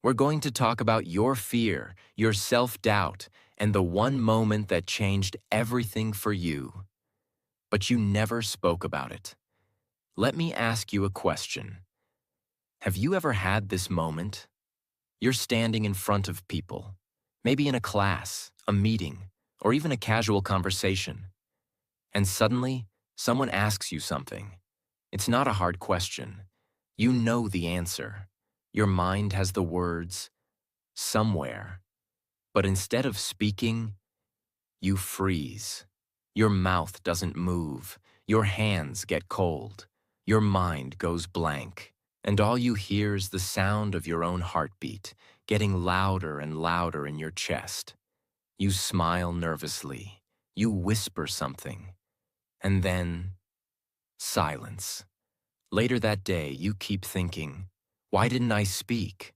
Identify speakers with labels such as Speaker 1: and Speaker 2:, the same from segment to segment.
Speaker 1: We're going to talk about your fear, your self-doubt, and the one moment that changed everything for you. But you never spoke about it. Let me ask you a question. Have you ever had this moment? You're standing in front of people, maybe in a class, a meeting, or even a casual conversation. And suddenly, someone asks you something. It's not a hard question. You know the answer. Your mind has the words, somewhere. But instead of speaking, you freeze. Your mouth doesn't move. Your hands get cold. Your mind goes blank. And all you hear is the sound of your own heartbeat, getting louder and louder in your chest. You smile nervously. You whisper something. And then, silence. Later that day, you keep thinking, why didn't I speak?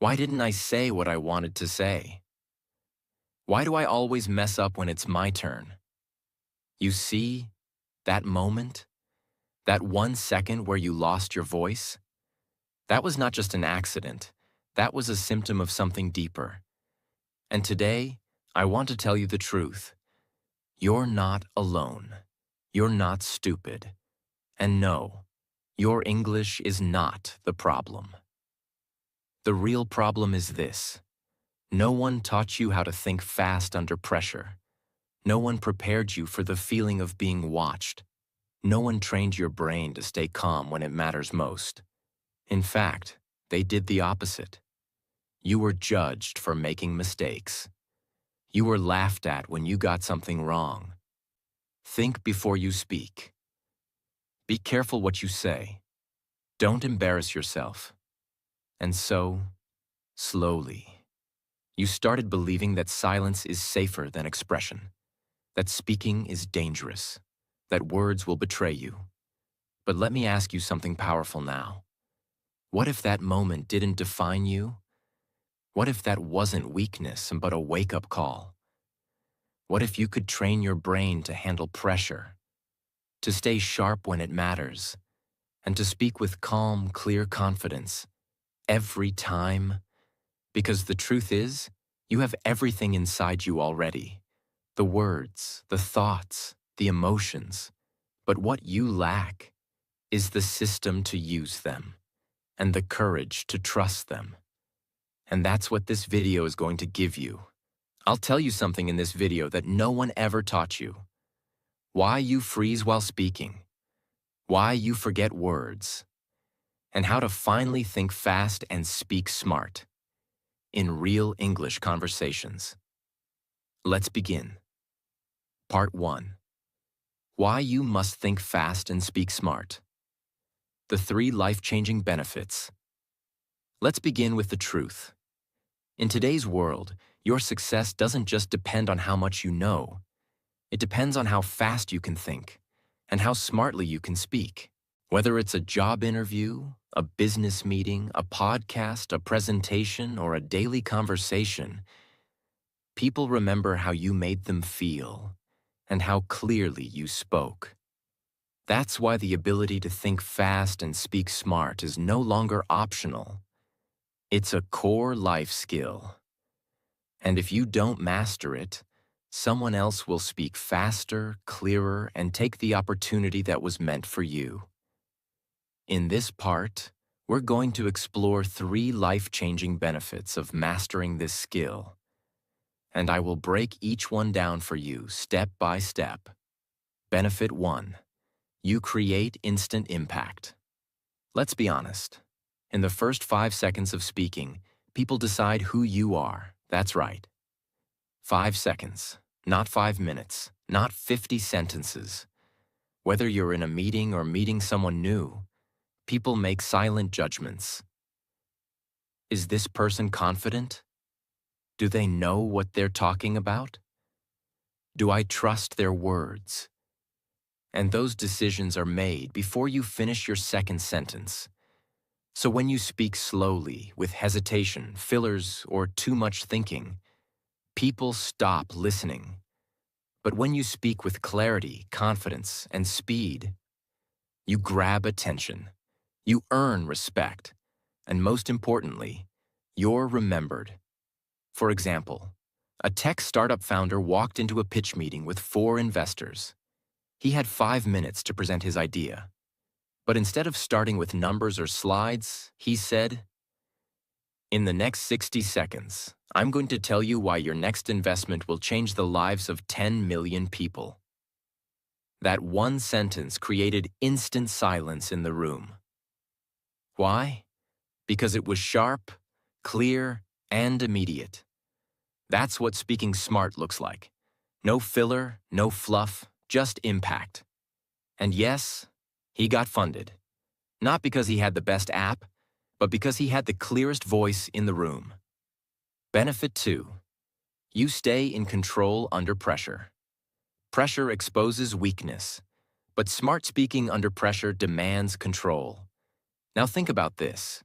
Speaker 1: Why didn't I say what I wanted to say? Why do I always mess up when it's my turn? You see, that moment, that 1 second where you lost your voice, that was not just an accident. That was a symptom of something deeper. And today, I want to tell you the truth. You're not alone. You're not stupid. And no, your English is not the problem. The real problem is this. No one taught you how to think fast under pressure. No one prepared you for the feeling of being watched. No one trained your brain to stay calm when it matters most. In fact, they did the opposite. You were judged for making mistakes. You were laughed at when you got something wrong. Think before you speak. Be careful what you say. Don't embarrass yourself. And so, slowly, you started believing that silence is safer than expression, that speaking is dangerous, that words will betray you. But let me ask you something powerful now. What if that moment didn't define you? What if that wasn't weakness but a wake-up call? What if you could train your brain to handle pressure, to stay sharp when it matters, and to speak with calm, clear confidence every time? Because the truth is, you have everything inside you already. The words, the thoughts, the emotions. But what you lack is the system to use them and the courage to trust them. And that's what this video is going to give you. I'll tell you something in this video that no one ever taught you. Why you freeze while speaking, why you forget words, and how to finally think fast and speak smart in real English conversations. Let's begin. Part 1. Why you must think fast and speak smart. The 3 life-changing benefits. Let's begin with the truth. In today's world, your success doesn't just depend on how much you know. It depends on how fast you can think and how smartly you can speak. Whether it's a job interview, a business meeting, a podcast, a presentation, or a daily conversation, people remember how you made them feel and how clearly you spoke. That's why the ability to think fast and speak smart is no longer optional. It's a core life skill. And if you don't master it, someone else will speak faster, clearer, and take the opportunity that was meant for you. In this part, we're going to explore 3 life-changing benefits of mastering this skill. And I will break each one down for you step by step. Benefit 1. You create instant impact. Let's be honest. In the first 5 seconds of speaking, people decide who you are. That's right. 5 seconds, not 5 minutes, not 50 sentences. Whether you're in a meeting or meeting someone new, people make silent judgments. Is this person confident? Do they know what they're talking about? Do I trust their words? And those decisions are made before you finish your second sentence. So when you speak slowly, with hesitation, fillers, or too much thinking, people stop listening. But when you speak with clarity, confidence, and speed, you grab attention. You earn respect. And most importantly, You're remembered. For example, a tech startup founder walked into a pitch meeting with 4 investors. He had 5 minutes to present his idea. But instead of starting with numbers or slides, he said, "In the next 60 seconds, I'm going to tell you why your next investment will change the lives of 10 million people." That one sentence created instant silence in the room. Why? Because it was sharp, clear, and immediate. That's what speaking smart looks like. No filler, no fluff, just impact. And yes, he got funded. Not because he had the best app, but because he had the clearest voice in the room. Benefit 2. You stay in control under pressure. Pressure exposes weakness, but smart speaking under pressure demands control. Now think about this.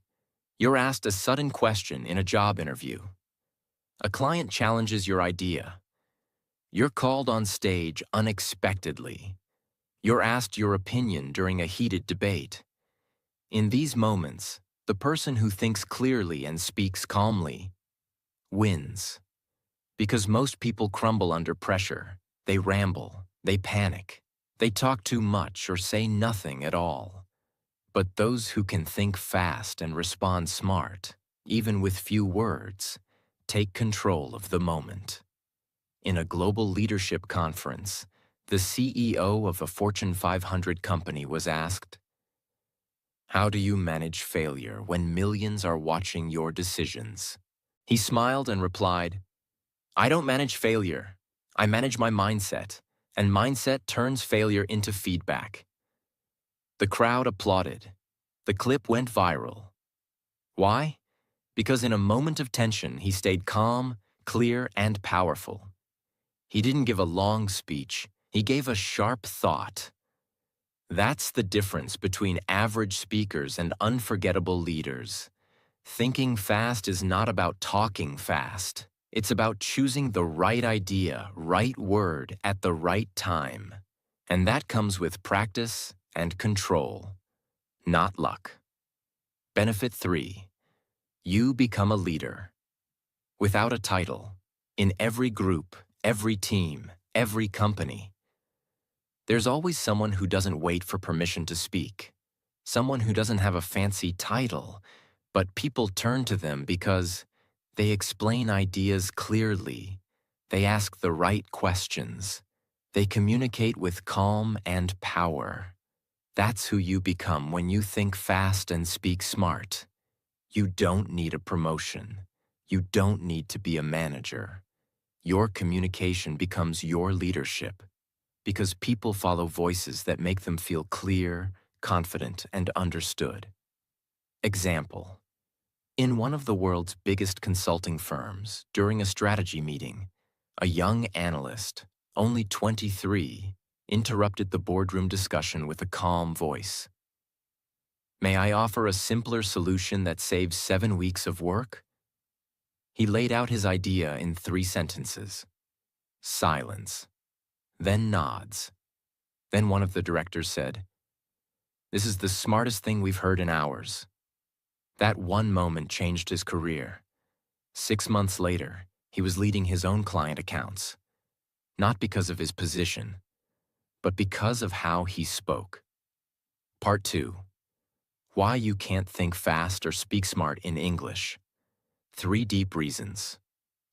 Speaker 1: You're asked a sudden question in a job interview. A client challenges your idea. You're called on stage unexpectedly. You're asked your opinion during a heated debate. In these moments, the person who thinks clearly and speaks calmly wins. Because most people crumble under pressure. They ramble, they panic, they talk too much or say nothing at all. But those who can think fast and respond smart, even with few words, take control of the moment. In a global leadership conference, the CEO of a Fortune 500 company was asked, "How do you manage failure when millions are watching your decisions?" He smiled and replied, "I don't manage failure. I manage my mindset, and mindset turns failure into feedback." The crowd applauded. The clip went viral. Why? Because in a moment of tension, he stayed calm, clear, and powerful. He didn't give a long speech. He gave a sharp thought. That's the difference between average speakers and unforgettable leaders. Thinking fast is not about talking fast. It's about choosing the right idea, right word, at the right time. And that comes with practice and control, not luck. Benefit 3. You become a leader. Without a title, in every group, every team, every company, there's always someone who doesn't wait for permission to speak. Someone who doesn't have a fancy title, but people turn to them because they explain ideas clearly. They ask the right questions. They communicate with calm and power. That's who you become when you think fast and speak smart. You don't need a promotion. You don't need to be a manager. Your communication becomes your leadership because people follow voices that make them feel clear, confident, and understood. Example. In one of the world's biggest consulting firms, during a strategy meeting, a young analyst, only 23, interrupted the boardroom discussion with a calm voice. "May I offer a simpler solution that saves 7 weeks of work?" He laid out his idea in 3 sentences. Silence. Then nods. Then one of the directors said, "This is the smartest thing we've heard in hours." That one moment changed his career. 6 months later, he was leading his own client accounts, not because of his position, but because of how he spoke. Part 2. Why you can't think fast or speak smart in English. 3 deep reasons.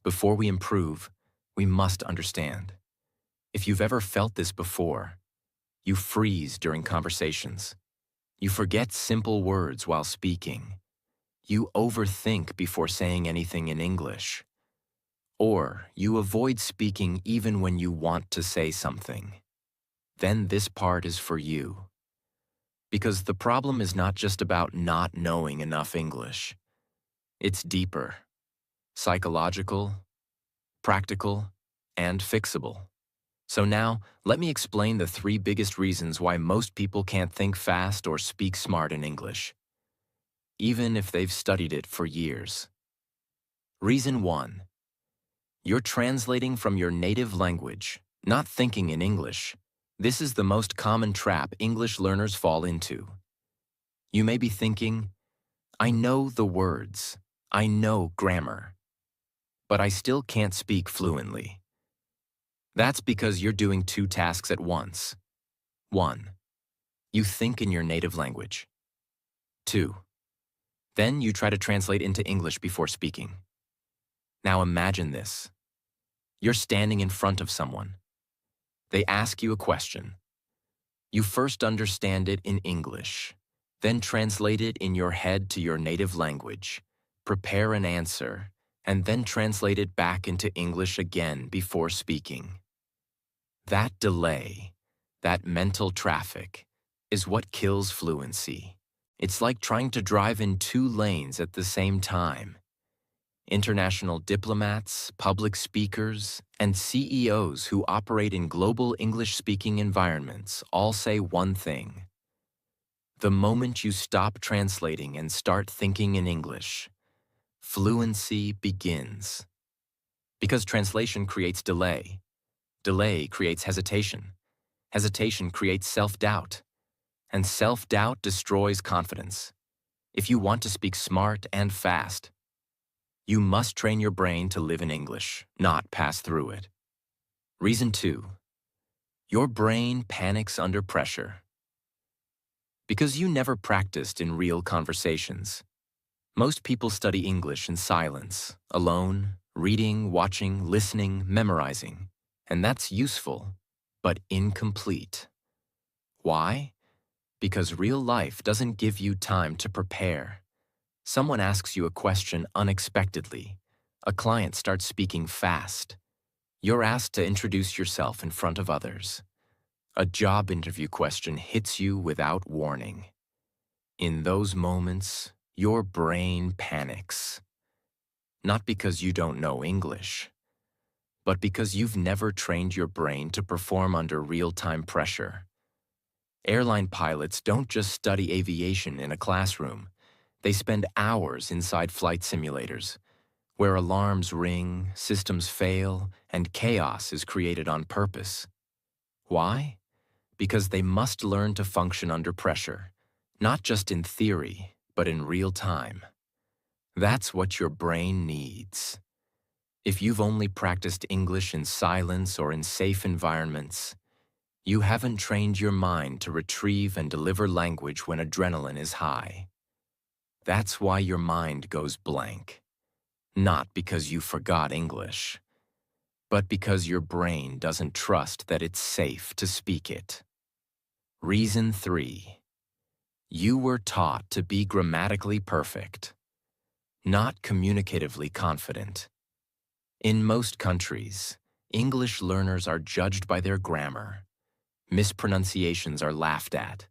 Speaker 1: Before we improve, we must understand. If you've ever felt this before, you freeze during conversations. You forget simple words while speaking. You overthink before saying anything in English. Or you avoid speaking even when you want to say something. Then this part is for you. Because the problem is not just about not knowing enough English. It's deeper, psychological, practical, and fixable. So now, let me explain the 3 biggest reasons why most people can't think fast or speak smart in English, even if they've studied it for years. Reason 1. You're translating from your native language, not thinking in English. This is the most common trap English learners fall into. You may be thinking, "I know the words. I know grammar, but I still can't speak fluently. That's because you're doing two tasks at once. 1. You think in your native language. 2. Then you try to translate into English before speaking. Now imagine this. You're standing in front of someone. They ask you a question. You first understand it in English, then translate it in your head to your native language, prepare an answer, and then translate it back into English again before speaking. That delay, that mental traffic, is what kills fluency. It's like trying to drive in two lanes at the same time. International diplomats, public speakers, and CEOs who operate in global English-speaking environments all say one thing. The moment you stop translating and start thinking in English, fluency begins. Because translation creates delay. Delay creates hesitation. Hesitation creates self-doubt. And self-doubt destroys confidence. If you want to speak smart and fast, you must train your brain to live in English, not pass through it. Reason 2. Your brain panics under pressure. Because you never practiced in real conversations. Most people study English in silence, alone, reading, watching, listening, memorizing. And that's useful, but incomplete. Why? Because real life doesn't give you time to prepare. Someone asks you a question unexpectedly. A client starts speaking fast. You're asked to introduce yourself in front of others. A job interview question hits you without warning. In those moments, your brain panics. Not because you don't know English, but because you've never trained your brain to perform under real-time pressure. Airline pilots don't just study aviation in a classroom. They spend hours inside flight simulators, where alarms ring, systems fail, and chaos is created on purpose. Why? Because they must learn to function under pressure, not just in theory, but in real time. That's what your brain needs. If you've only practiced English in silence or in safe environments, you haven't trained your mind to retrieve and deliver language when adrenaline is high. That's why your mind goes blank. Not because you forgot English, but because your brain doesn't trust that it's safe to speak it. Reason 3. You were taught to be grammatically perfect, not communicatively confident. In most countries, English learners are judged by their grammar. Mispronunciations are laughed at.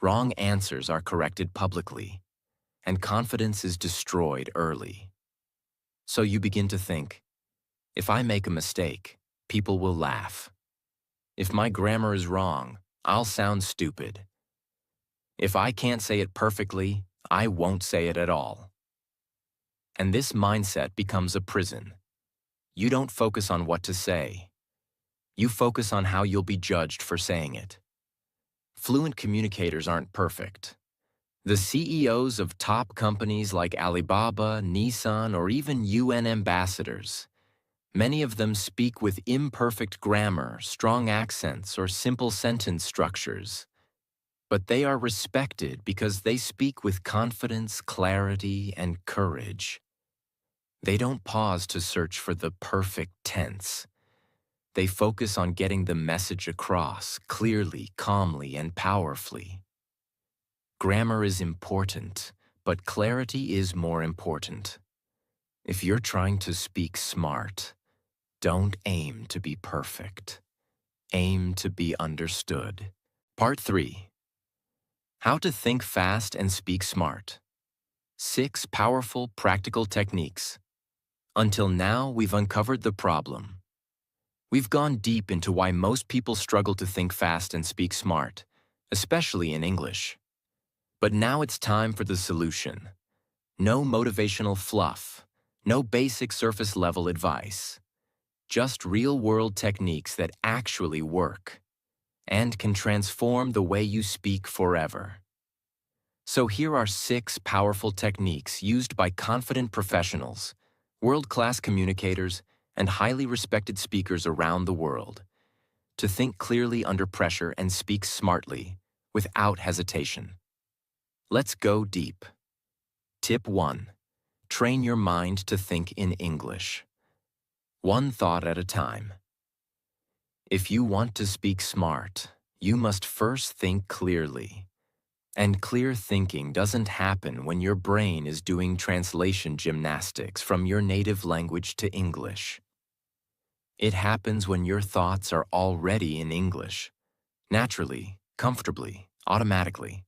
Speaker 1: Wrong answers are corrected publicly. And confidence is destroyed early. So you begin to think, if I make a mistake, people will laugh. If my grammar is wrong, I'll sound stupid. If I can't say it perfectly, I won't say it at all. And this mindset becomes a prison. You don't focus on what to say. You focus on how you'll be judged for saying it. Fluent communicators aren't perfect. The CEOs of top companies like Alibaba, Nissan, or even UN ambassadors, many of them speak with imperfect grammar, strong accents, or simple sentence structures. But they are respected because they speak with confidence, clarity, and courage. They don't pause to search for the perfect tense. They focus on getting the message across clearly, calmly, and powerfully. Grammar is important, but clarity is more important. If you're trying to speak smart, don't aim to be perfect. Aim to be understood. Part 3. How to think fast and speak smart. 6 powerful, practical techniques. Until now, we've uncovered the problem. We've gone deep into why most people struggle to think fast and speak smart, especially in English. But now it's time for the solution. No motivational fluff, no basic surface-level advice. Just real-world techniques that actually work and can transform the way you speak forever. So here are 6 powerful techniques used by confident professionals, world-class communicators, and highly respected speakers around the world to think clearly under pressure and speak smartly, without hesitation. Let's go deep. Tip 1. Train your mind to think in English. One thought at a time. If you want to speak smart, you must first think clearly. And clear thinking doesn't happen when your brain is doing translation gymnastics from your native language to English. It happens when your thoughts are already in English, naturally, comfortably, automatically.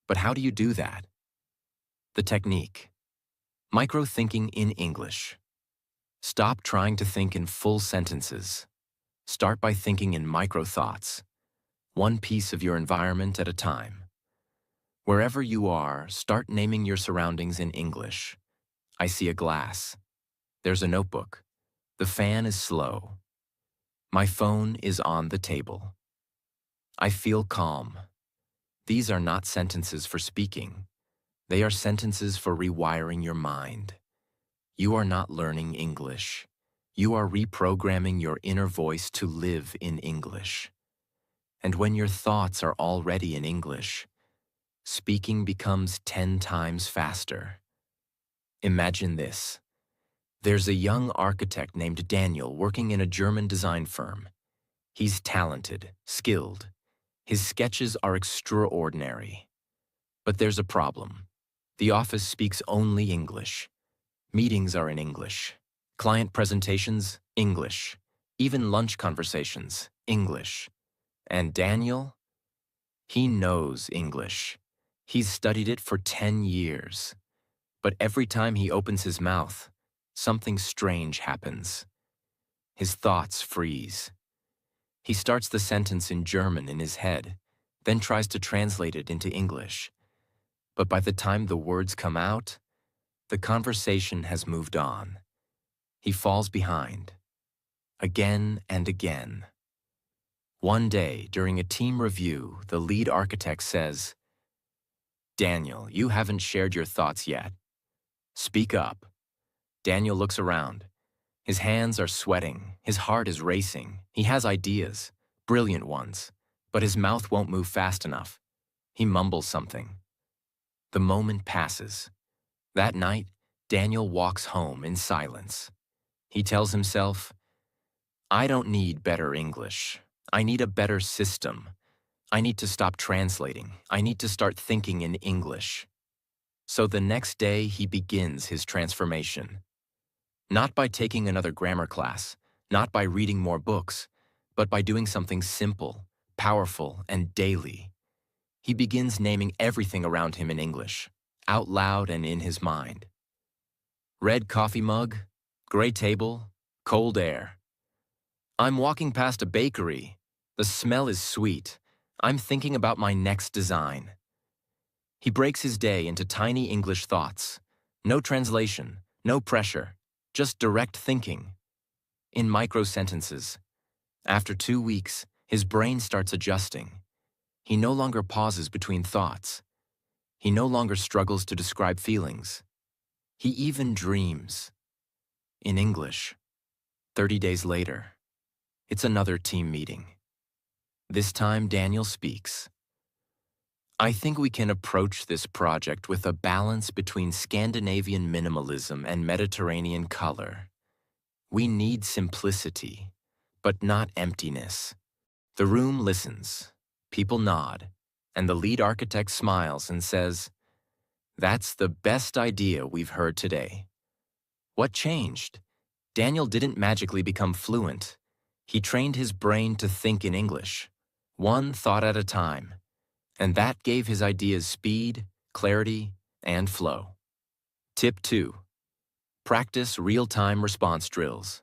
Speaker 1: But how do you do that? The technique. Micro-thinking in English. Stop trying to think in full sentences. Start by thinking in micro-thoughts, one piece of your environment at a time. Wherever you are, start naming your surroundings in English. I see a glass. There's a notebook. The fan is slow. My phone is on the table. I feel calm. These are not sentences for speaking. They are sentences for rewiring your mind. You are not learning English. You are reprogramming your inner voice to live in English. And when your thoughts are already in English, speaking becomes 10 times faster. Imagine this. There's a young architect named Daniel working in a German design firm. He's talented, skilled. His sketches are extraordinary. But there's a problem. The office speaks only English. Meetings are in English. Client presentations, English. Even lunch conversations, English. And Daniel? He knows English. He's studied it for 10 years. But every time he opens his mouth, something strange happens. His thoughts freeze. He starts the sentence in German in his head, then tries to translate it into English. But by the time the words come out, the conversation has moved on. He falls behind, again and again. One day, during a team review, the lead architect says, "Daniel, you haven't shared your thoughts yet. Speak up." Daniel looks around. His hands are sweating, his heart is racing. He has ideas, brilliant ones, but his mouth won't move fast enough. He mumbles something. The moment passes. That night, Daniel walks home in silence. He tells himself, "I don't need better English. I need a better system. I need to stop translating. I need to start thinking in English." So the next day, he begins his transformation. Not by taking another grammar class, not by reading more books, but by doing something simple, powerful, and daily. He begins naming everything around him in English, out loud and in his mind. Red coffee mug, gray table, cold air. I'm walking past a bakery. The smell is sweet. I'm thinking about my next design. He breaks his day into tiny English thoughts. No translation, no pressure, just direct thinking. In micro-sentences. After 2 weeks, his brain starts adjusting. He no longer pauses between thoughts. He no longer struggles to describe feelings. He even dreams. In English. 30 days later, it's another team meeting. This time, Daniel speaks. I think we can approach this project with a balance between Scandinavian minimalism and Mediterranean color. We need simplicity, but not emptiness. The room listens, people nod, and the lead architect smiles and says, "That's the best idea we've heard today." What changed? Daniel didn't magically become fluent. He trained his brain to think in English, one thought at a time, and that gave his ideas speed, clarity, and flow. Tip 2. Practice real-time response drills.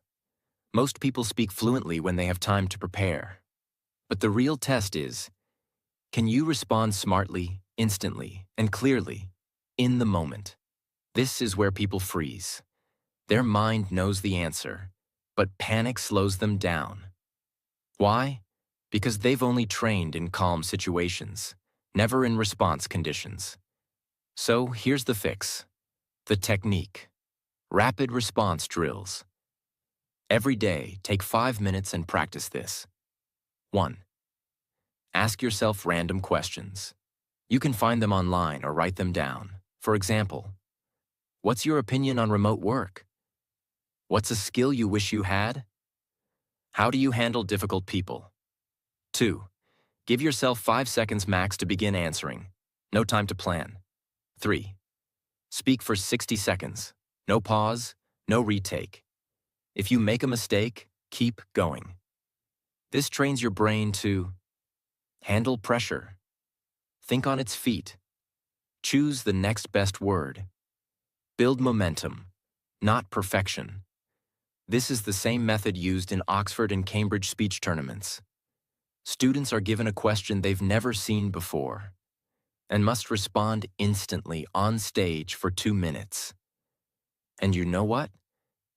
Speaker 1: Most people speak fluently when they have time to prepare. But the real test is, can you respond smartly, instantly, and clearly, in the moment? This is where people freeze. Their mind knows the answer, but panic slows them down. Why? Because they've only trained in calm situations, never in response conditions. So here's the fix. The technique. Rapid response drills. Every day, take 5 minutes and practice this. 1. Ask yourself random questions. You can find them online or write them down. For example, what's your opinion on remote work? What's a skill you wish you had? How do you handle difficult people? 2. Give yourself 5 seconds max to begin answering. No time to plan. 3. Speak for 60 seconds. No pause, no retake. If you make a mistake, keep going. This trains your brain to handle pressure, think on its feet, choose the next best word, build momentum, not perfection. This is the same method used in Oxford and Cambridge speech tournaments. Students are given a question they've never seen before and must respond instantly on stage for 2 minutes. And you know what?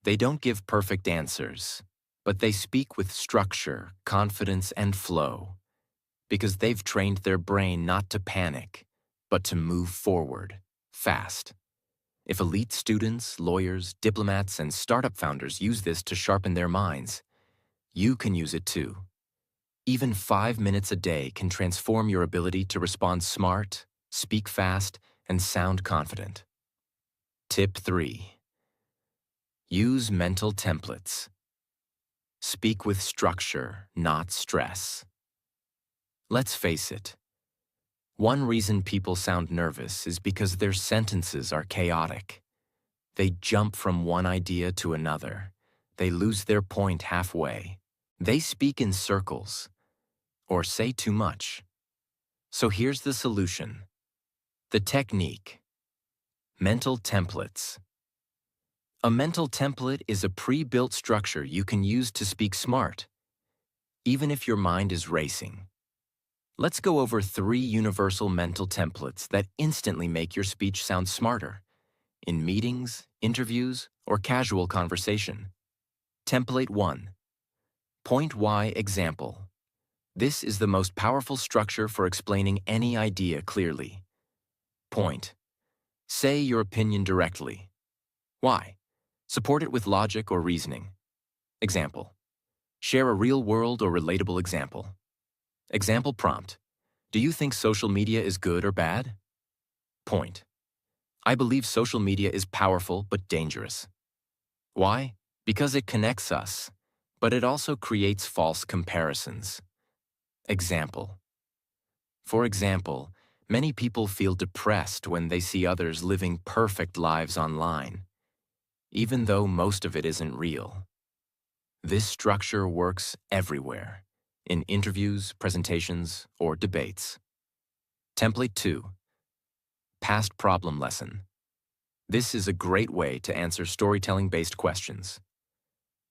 Speaker 1: They don't give perfect answers, but they speak with structure, confidence, and flow because they've trained their brain not to panic, but to move forward, fast. If elite students, lawyers, diplomats, and startup founders use this to sharpen their minds, you can use it too. Even 5 minutes a day can transform your ability to respond smart, speak fast, and sound confident. Tip 3. Use mental templates. Speak with structure, not stress. Let's face it. One reason people sound nervous is because their sentences are chaotic. They jump from one idea to another. They lose their point halfway. They speak in circles or say too much. So here's the solution. The technique. Mental templates. A mental template is a pre-built structure you can use to speak smart, even if your mind is racing. Let's go over 3 universal mental templates that instantly make your speech sound smarter in meetings, interviews, or casual conversation. Template 1. Point why example. This is the most powerful structure for explaining any idea clearly. Point. Say your opinion directly. Why? Support it with logic or reasoning. Example. Share a real-world or relatable example. Example prompt. Do you think social media is good or bad? Point. I believe social media is powerful but dangerous. Why? Because it connects us, but it also creates false comparisons. Example. For example, many people feel depressed when they see others living perfect lives online, even though most of it isn't real. This structure works everywhere, in interviews, presentations, or debates. Template 2. Past problem lesson. This is a great way to answer storytelling-based questions.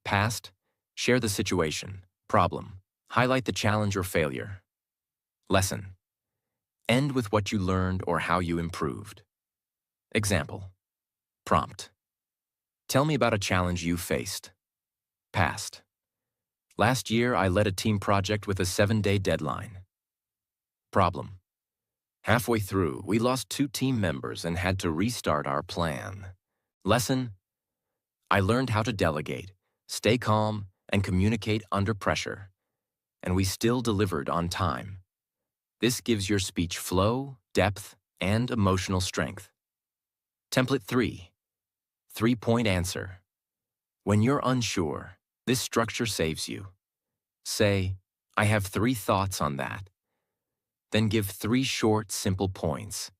Speaker 1: Past, share the situation. Problem, highlight the challenge or failure. Lesson, end with what you learned or how you improved. Example. Prompt, tell me about a challenge you faced. Past, last year I led a team project with a 7-day deadline. Problem, halfway through, we lost 2 team members and had to restart our plan. Lesson, I learned how to delegate, stay calm, and communicate under pressure, and we still delivered on time. This gives your speech flow, depth, and emotional strength. Template 3. 3-point answer. When you're unsure, this structure saves you. Say, I have 3 thoughts on that. Then give 3 short, simple points.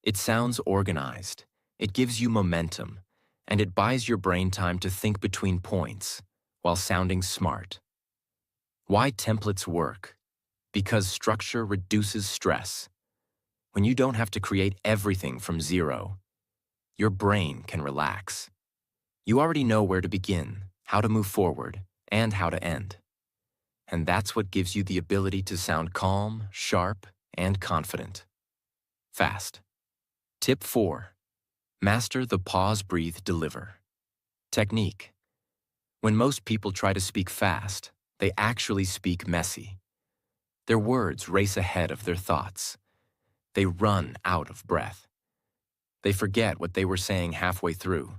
Speaker 1: It sounds organized, it gives you momentum, and it buys your brain time to think between points while sounding smart. Why templates work? Because structure reduces stress. When you don't have to create everything from zero, your brain can relax. You already know where to begin, how to move forward, and how to end. And that's what gives you the ability to sound calm, sharp, and confident. Fast. Tip 4. Master the pause, breathe, deliver. Technique. When most people try to speak fast, they actually speak messy. Their words race ahead of their thoughts. They run out of breath. They forget what they were saying halfway through.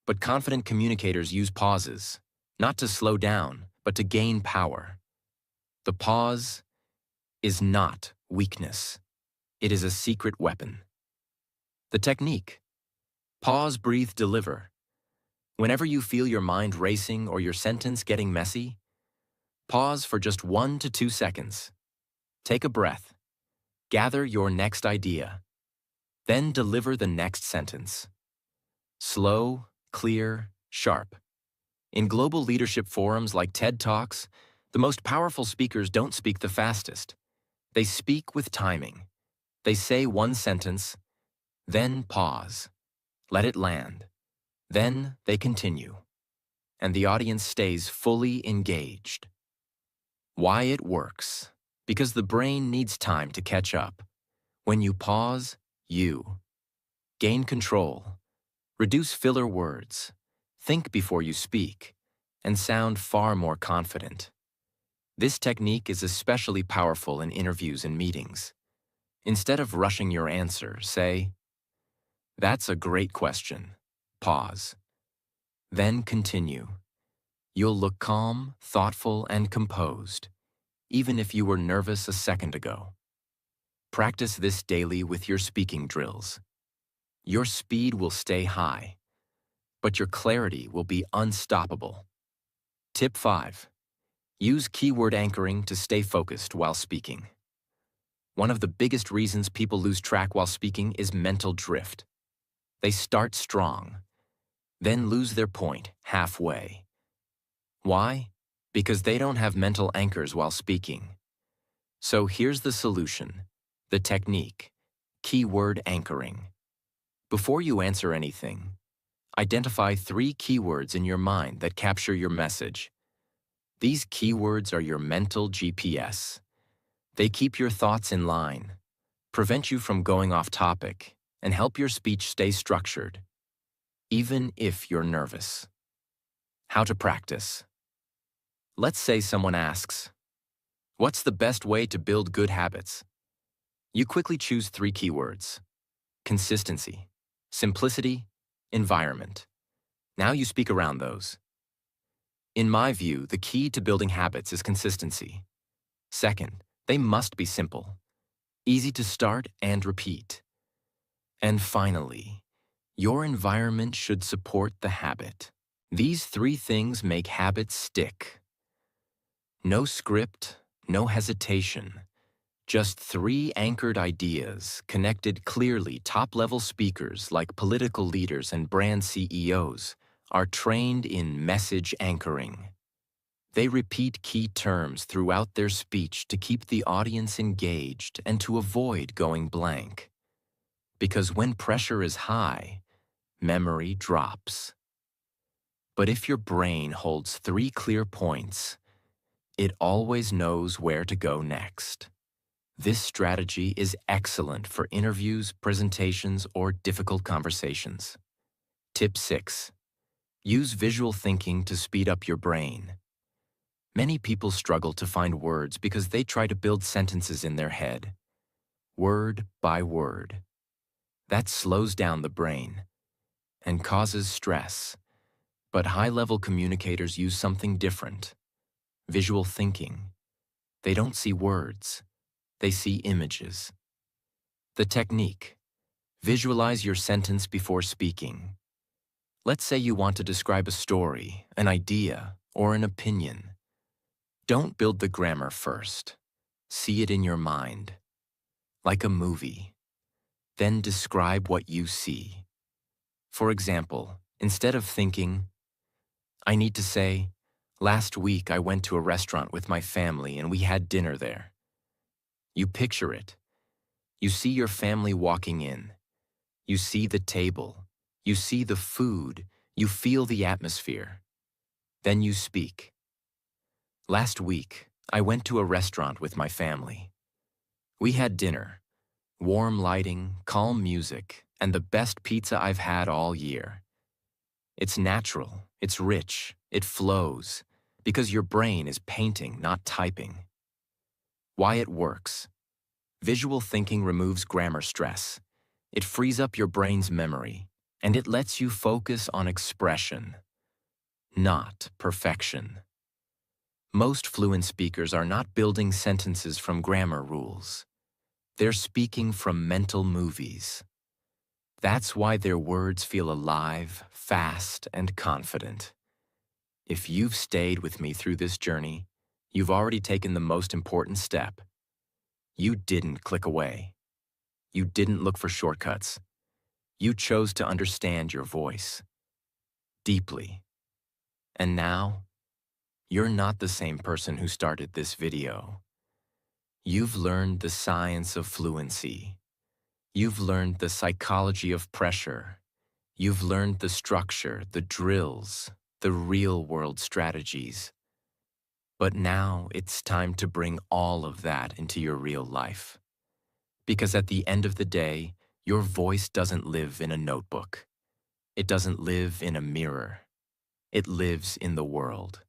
Speaker 1: But confident communicators use pauses, not to slow down, but to gain power. The pause is not weakness. It is a secret weapon. The technique: pause, breathe, deliver. Whenever you feel your mind racing or your sentence getting messy, pause for just 1 to 2 seconds. Take a breath. Gather your next idea. Then deliver the next sentence. Slow, clear, sharp. In global leadership forums like TED Talks, the most powerful speakers don't speak the fastest. They speak with timing. They say one sentence, then pause. Let it land. Then they continue. And the audience stays fully engaged. Why it works? Because the brain needs time to catch up. When you pause, you gain control, reduce filler words, think before you speak, and sound far more confident. This technique is especially powerful in interviews and meetings. Instead of rushing your answer, say, "That's a great question." Pause. Then continue. You'll look calm, thoughtful, and composed, even if you were nervous a second ago. Practice this daily with your speaking drills. Your speed will stay high, but your clarity will be unstoppable. Tip 5. Use keyword anchoring to stay focused while speaking. One of the biggest reasons people lose track while speaking is mental drift. They start strong, then lose their point halfway. Why? Because they don't have mental anchors while speaking. So here's the solution, the technique: keyword anchoring. Before you answer anything, identify 3 keywords in your mind that capture your message. These keywords are your mental GPS. They keep your thoughts in line, prevent you from going off topic, and help your speech stay structured, even if you're nervous. How to practice. Let's say someone asks, "What's the best way to build good habits?" You quickly choose 3 keywords: consistency, simplicity, environment. Now you speak around those. In my view, the key to building habits is consistency. Second, they must be simple, easy to start and repeat. And finally, your environment should support the habit. These 3 things make habits stick. No script, no hesitation. Just 3 anchored ideas, connected clearly. Top-level speakers like political leaders and brand CEOs are trained in message anchoring. They repeat key terms throughout their speech to keep the audience engaged and to avoid going blank. Because when pressure is high, memory drops. But if your brain holds 3 clear points, it always knows where to go next. This strategy is excellent for interviews, presentations, or difficult conversations. Tip 6. Use visual thinking to speed up your brain. Many people struggle to find words because they try to build sentences in their head, word by word. That slows down the brain and causes stress. But high-level communicators use something different: visual thinking. They don't see words. They see images. The technique: visualize your sentence before speaking. Let's say you want to describe a story, an idea, or an opinion. Don't build the grammar first. See it in your mind, like a movie. Then describe what you see. For example, instead of thinking, I need to say, "Last week I went to a restaurant with my family and we had dinner there." You picture it. You see your family walking in. You see the table. You see the food. You feel the atmosphere. Then you speak. "Last week, I went to a restaurant with my family. We had dinner, warm lighting, calm music, and the best pizza I've had all year." It's natural, it's rich, it flows, because your brain is painting, not typing. Why it works. Visual thinking removes grammar stress. It frees up your brain's memory, and it lets you focus on expression, not perfection. Most fluent speakers are not building sentences from grammar rules. They're speaking from mental movies. That's why their words feel alive, fast, and confident. If you've stayed with me through this journey, you've already taken the most important step. You didn't click away. You didn't look for shortcuts. You chose to understand your voice deeply. And now, you're not the same person who started this video. You've learned the science of fluency. You've learned the psychology of pressure. You've learned the structure, the drills, the real-world strategies. But now it's time to bring all of that into your real life. Because at the end of the day, your voice doesn't live in a notebook. It doesn't live in a mirror. It lives in the world.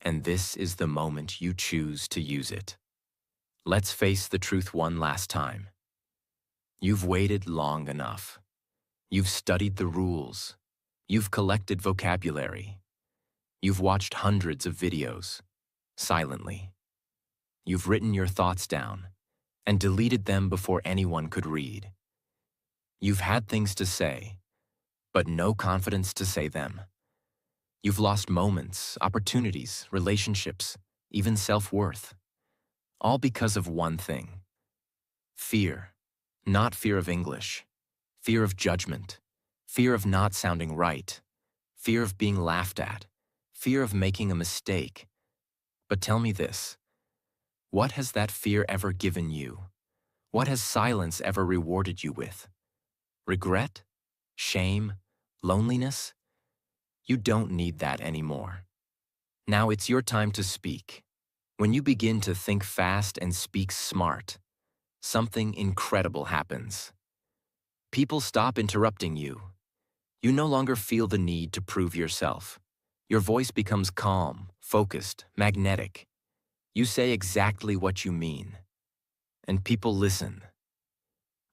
Speaker 1: And this is the moment you choose to use it. Let's face the truth one last time. You've waited long enough. You've studied the rules. You've collected vocabulary. You've watched hundreds of videos, silently. You've written your thoughts down and deleted them before anyone could read. You've had things to say, but no confidence to say them. You've lost moments, opportunities, relationships, even self-worth. All because of one thing: fear. Not fear of English, fear of judgment, fear of not sounding right, fear of being laughed at, fear of making a mistake. But tell me this: what has that fear ever given you? What has silence ever rewarded you with? Regret? Shame? Loneliness? You don't need that anymore. Now it's your time to speak. When you begin to think fast and speak smart, something incredible happens. People stop interrupting you. You no longer feel the need to prove yourself. Your voice becomes calm, focused, magnetic. You say exactly what you mean. And people listen.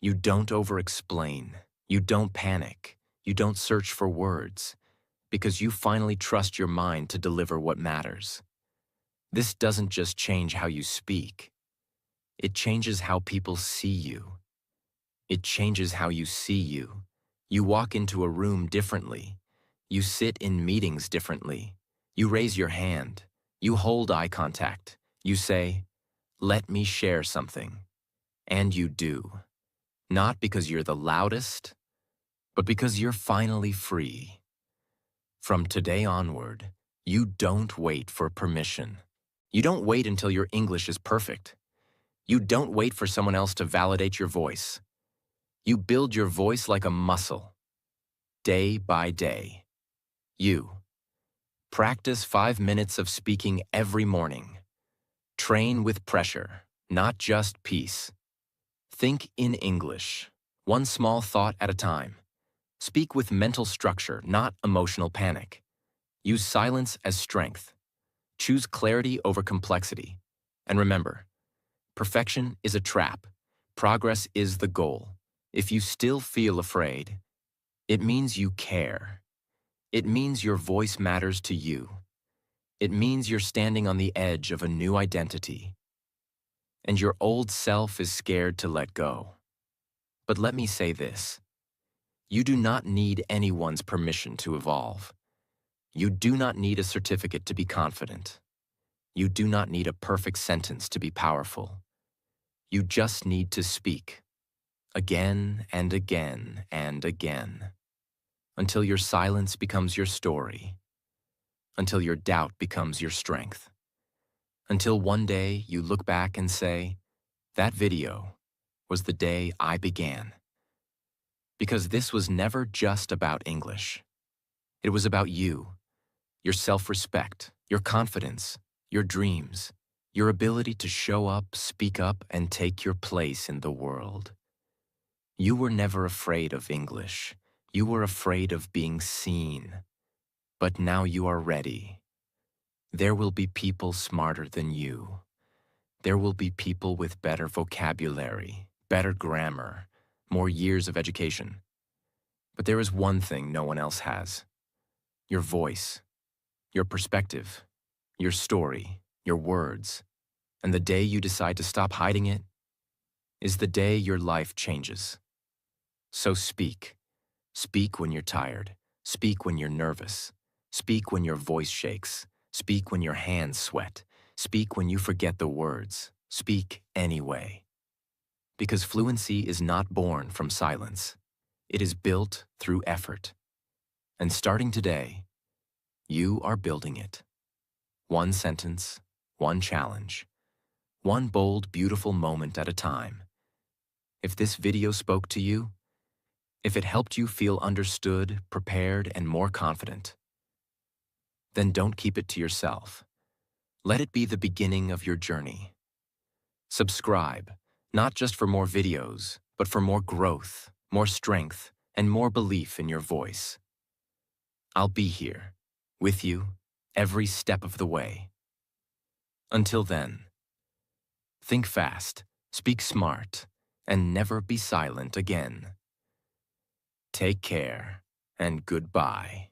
Speaker 1: You don't over-explain. You don't panic. You don't search for words, because you finally trust your mind to deliver what matters. This doesn't just change how you speak. It changes how people see you. It changes how you see you. You walk into a room differently. You sit in meetings differently. You raise your hand. You hold eye contact. You say, "Let me share something." And you do. Not because you're the loudest, but because you're finally free. From today onward, you don't wait for permission. You don't wait until your English is perfect. You don't wait for someone else to validate your voice. You build your voice like a muscle, day by day. You practice 5 minutes of speaking every morning. Train with pressure, not just peace. Think in English, one small thought at a time. Speak with mental structure, not emotional panic. Use silence as strength. Choose clarity over complexity. And remember, perfection is a trap. Progress is the goal. If you still feel afraid, it means you care. It means your voice matters to you. It means you're standing on the edge of a new identity. And your old self is scared to let go. But let me say this: you do not need anyone's permission to evolve. You do not need a certificate to be confident. You do not need a perfect sentence to be powerful. You just need to speak, again and again and again, until your silence becomes your story, until your doubt becomes your strength, until one day you look back and say, "That video was the day I began." Because this was never just about English. It was about you, your self-respect, your confidence, your dreams, your ability to show up, speak up, and take your place in the world. You were never afraid of English. You were afraid of being seen. But now you are ready. There will be people smarter than you. There will be people with better vocabulary, better grammar, more years of education. But there is one thing no one else has: your voice, your perspective, your story, your words. And the day you decide to stop hiding it is the day your life changes. So speak. Speak when you're tired. Speak when you're nervous. Speak when your voice shakes. Speak when your hands sweat. Speak when you forget the words. Speak anyway. Because fluency is not born from silence. It is built through effort. And starting today, you are building it. One sentence, one challenge, one bold, beautiful moment at a time. If this video spoke to you, if it helped you feel understood, prepared, and more confident, then don't keep it to yourself. Let it be the beginning of your journey. Subscribe, not just for more videos, but for more growth, more strength, and more belief in your voice. I'll be here, with you, every step of the way. Until then, think fast, speak smart, and never be silent again. Take care, and goodbye.